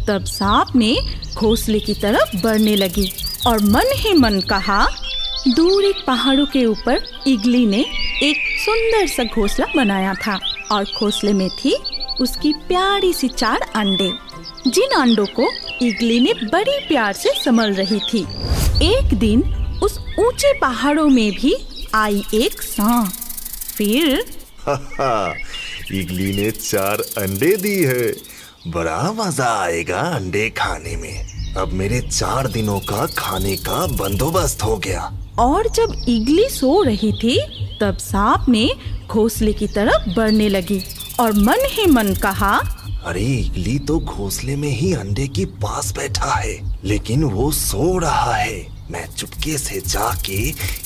तब सांप ने घोंसले की तरफ बढ़ने लगी और मन ही मन कहा। दूर एक पहाड़ों के ऊपर इगली ने एक सुंदर सा घोंसला बनाया था और घोंसले में थी उसकी प्यारी सी 4 अंडे, जिन अंडों को इगली ने बड़ी प्यार से संभाल रही थी। एक दिन उस ऊंचे पहाड़ों में भी आई एक सांप। फिर इगली ने 4 अंडे दी है, बड़ा मजा आएगा अंडे खाने में। अब मेरे 4 दिनों का खाने का बंदोबस्त हो गया। और जब इगली सो रही थी तब सांप ने घोंसले की तरफ बढ़ने लगी और मन ही मन कहा। अरे इगली तो घोंसले में ही अंडे के पास बैठा है, लेकिन वो सो रहा है। मैं चुपके से जाके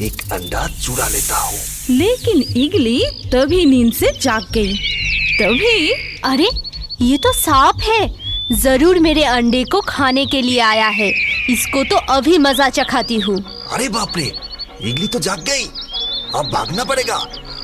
एक अंडा चुरा लेता हूँ। लेकिन इगली तभी नींद से जाग गई। तभी अरे ये तो सांप है, जरूर मेरे अंडे को खाने के लिए आया है। इसको तो अभी मजा चखाती हूँ। अरे बाप रे, इगली तो जाग गई, अब भागना पड़ेगा।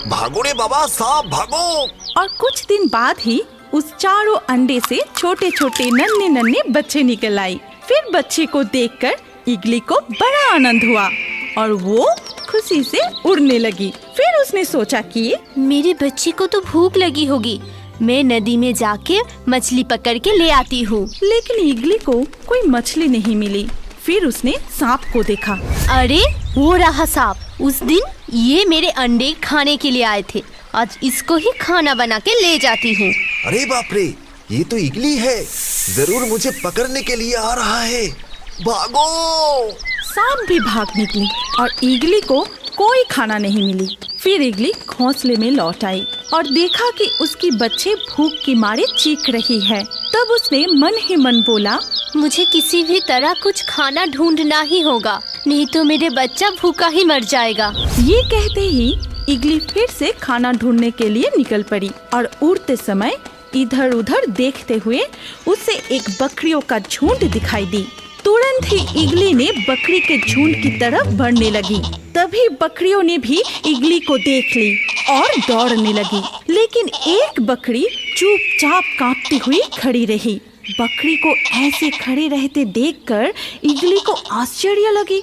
भागो रे बाबा, सांप भागो। और कुछ दिन बाद ही उस 4 अंडे से छोटे छोटे नन्हे नन्हे बच्चे निकल आई। फिर बच्चे को देखकर इगली को बड़ा आनंद हुआ और वो खुशी से उड़ने लगी। फिर उसने सोचा कि मेरे बच्चे को तो भूख लगी होगी, मैं नदी में जाके मछली पकड़ के ले आती हूँ। लेकिन इगली को कोई मछली नहीं मिली। फिर उसने सांप को देखा। अरे वो रहा सांप, उस दिन ये मेरे अंडे खाने के लिए आए थे, आज इसको ही खाना बना के ले जाती हूँ। अरे बाप रे, ये तो इगली है, जरूर मुझे पकड़ने के लिए आ रहा है। भागो। सांप भी भाग निकली और इगली को कोई खाना नहीं मिली। फिर इगली घोंसले में लौट आई और देखा कि उसकी बच्चे भूख के मारे चीख रही है। तब उसने मन ही मन बोला, मुझे किसी भी तरह कुछ खाना ढूंढना ही होगा, नहीं तो मेरे बच्चा भूखा ही मर जाएगा। ये कहते ही इगली फिर से खाना ढूंढने के लिए निकल पड़ी और उड़ते समय इधर उधर देखते हुए उसे एक बकरियों का झुंड दिखाई दी। तुरंत ही इगली ने बकरी के झुंड की तरफ बढ़ने लगी। तभी बकरियों ने भी इगली को देख ली और दौड़ने लगी। लेकिन एक बकरी चुपचाप कांपती हुई खड़ी रही। बकरी को ऐसे खड़े रहते देखकर इगली को आश्चर्य लगी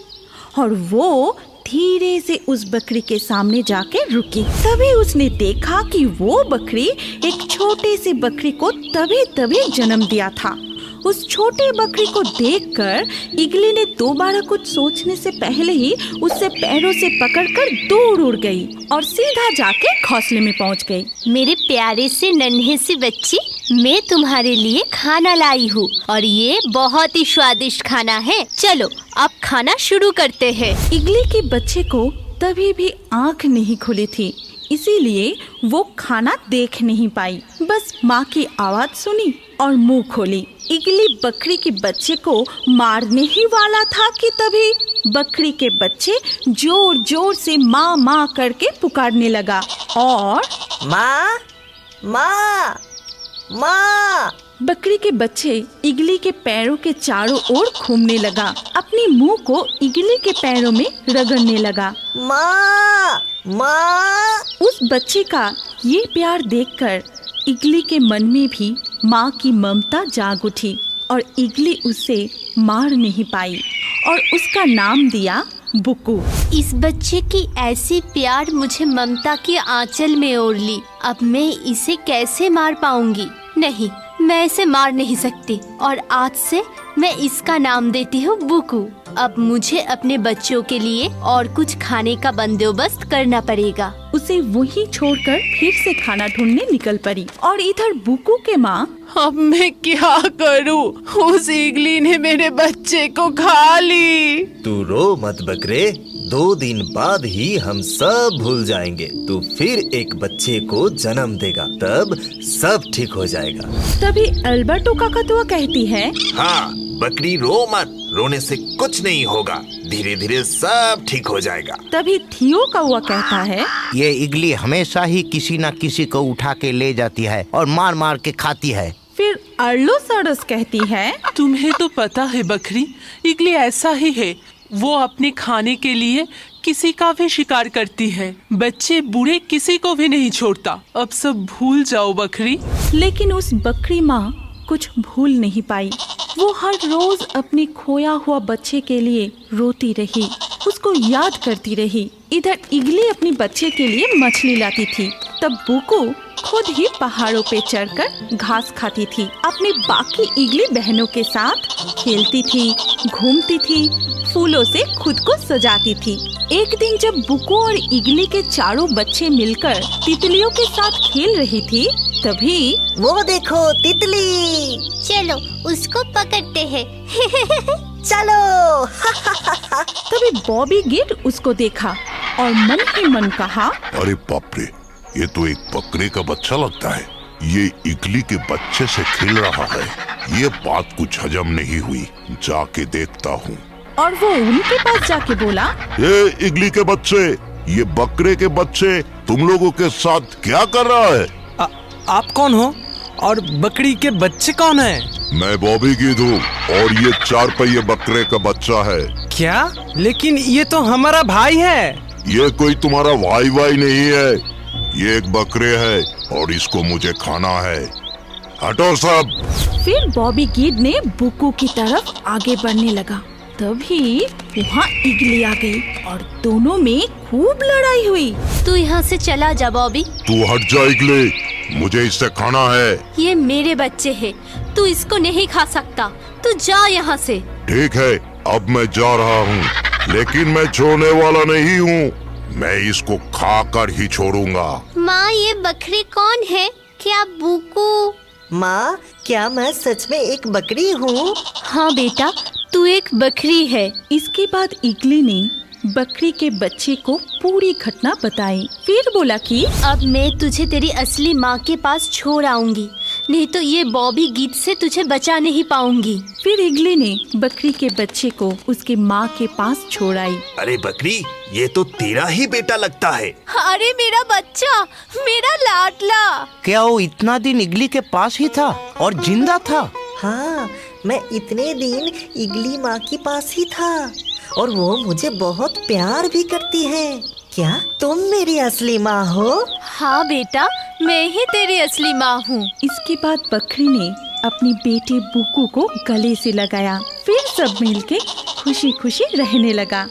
और वो धीरे से उस बकरी के सामने जाके रुकी। तभी उसने देखा कि वो बकरी एक छोटे से बकरी को तभी जन्म दिया था। उस छोटे बकरी को देखकर इगली ने दोबारा कुछ सोचने से पहले ही उससे पैरों से पकड़कर दूर उड़ गई और सीधा जाके घोंसले में पहुंच गई। मेरे प्यारे से नन्हे से बच्ची, मैं तुम्हारे लिए खाना लाई हूँ और ये बहुत ही स्वादिष्ट खाना है। चलो अब खाना शुरू करते हैं। इगली के बच्चे को तभी भी आँख नहीं खुली थी, इसीलिए वो खाना देख नहीं पाई। बस माँ की आवाज सुनी और मुंह खोली। इगली बकरी के बच्चे को मारने ही वाला था कि तभी बकरी के बच्चे जोर जोर से माँ माँ करके पुकारने लगा और माँ माँ माँ। बकरी के बच्चे इगली के पैरों के चारों ओर घूमने लगा, अपने मुंह को इगली के पैरों में रगड़ने लगा। माँ माँ। उस बच्चे का ये प्यार देखकर इगली के मन में भी माँ की ममता जाग उठी और इगली उसे मार नहीं पाई और उसका नाम दिया बुकू। इस बच्चे की ऐसी प्यार मुझे ममता की आंचल में ओढ़ ली। अब मैं इसे कैसे मार पाऊंगी? नहीं, मैं इसे मार नहीं सकती और आज से मैं इसका नाम देती हूँ बुकू। अब मुझे अपने बच्चों के लिए और कुछ खाने का बंदोबस्त करना पड़ेगा। उसे वहीं छोड़कर फिर से खाना ढूंढने निकल पड़ी और इधर बुकू के माँ, अब मैं क्या करूँ? उस इगली ने मेरे बच्चे को खा ली। तू रो मत बकरे, 2 दिन बाद ही हम सब भूल जाएंगे। तू फिर एक बच्चे को जन्म देगा, तब सब ठीक हो जाएगा। तभी अल्बर्टो का कौवा कहती है, हाँ बकरी रो मत, रोने से कुछ नहीं होगा, धीरे धीरे सब ठीक हो जाएगा। तभी थियो कौवा कहता है, ये इगली हमेशा ही किसी न किसी को उठा के ले जाती है और मार मार के खाती है। फिर अर्लो सरस कहती है, तुम्हें तो पता है बकरी, इगली ऐसा ही है, वो अपने खाने के लिए किसी का भी शिकार करती है, बच्चे बूढ़े किसी को भी नहीं छोड़ता। अब सब भूल जाओ बकरी। लेकिन उस बकरी माँ कुछ भूल नहीं पाई। वो हर रोज अपने खोया हुआ बच्चे के लिए रोती रही, उसको याद करती रही। इधर इगली अपनी बच्चे के लिए मछली लाती थी, तब बुकू खुद ही पहाड़ों पे चढ़कर घास खाती थी। अपनी बाकी इगली बहनों के साथ खेलती थी, घूमती थी, फूलों से खुद को सजाती थी। एक दिन जब बुकू और इगली के चारों बच्चे मिलकर तितलियों के साथ खेल रही थी, तभी वो देखो तितली, चलो उसको पकड़ते हैं। चलो। तभी बॉबी गिड उसको देखा और मन ही मन कहा, अरे बाप रे, ये तो एक बकरे का बच्चा लगता है। ये इगली के बच्चे से खेल रहा है। ये बात कुछ हजम नहीं हुई, जाके देखता हूँ। और वो उनके पास जाके बोला, ये इगली के बच्चे, ये बकरे के बच्चे तुम लोगों के साथ क्या कर रहा है? आप कौन हो और बकरी के बच्चे कौन है? मैं बॉबी गिड हूँ और ये 4 पहिए बकरे का बच्चा है। क्या? लेकिन ये तो हमारा भाई है। ये कोई तुम्हारा भाई नहीं है, ये एक बकरे है और इसको मुझे खाना है। हटो सब। फिर बॉबी गिड ने बुकू की तरफ आगे बढ़ने लगा। तभी वहाँ इगली आ गई और दोनों में खूब लड़ाई हुई। तू यहाँ से चला जा बॉबी। तू हट जा इगली, मुझे इससे खाना है। ये मेरे बच्चे हैं, तू इसको नहीं खा सकता। तू जा यहाँ से। ठीक है, अब मैं जा रहा हूँ, लेकिन मैं छोड़ने वाला नहीं हूँ। मैं इसको खाकर ही छोड़ूंगा। माँ, ये बकरी कौन है? क्या बुकू? माँ, क्या मैं सच में एक बकरी हूँ? हाँ बेटा, तू एक बकरी है। इसके बाद इगली ने बकरी के बच्चे को पूरी घटना बताई। फिर बोला कि अब मैं तुझे तेरी असली माँ के पास छोड़ आऊंगी, नहीं तो ये बॉबी गिड से तुझे बचा नहीं पाऊंगी। फिर इगली ने बकरी के बच्चे को उसके माँ के पास छोड़ आई। अरे बकरी, ये तो तेरा ही बेटा लगता है। अरे मेरा बच्चा, मेरा लाडला। क्या वो इतना दिन इगली के पास ही था और जिंदा था? हाँ, मैं इतने दिन इगली माँ के पास ही था और वो मुझे बहुत प्यार भी करती है। क्या तुम मेरी असली माँ हो? हाँ बेटा, मैं ही तेरी असली माँ हूँ। इसके बाद बकरी ने अपनी बेटे बुकू को गले से लगाया। फिर सब मिलके खुशी खुशी रहने लगा।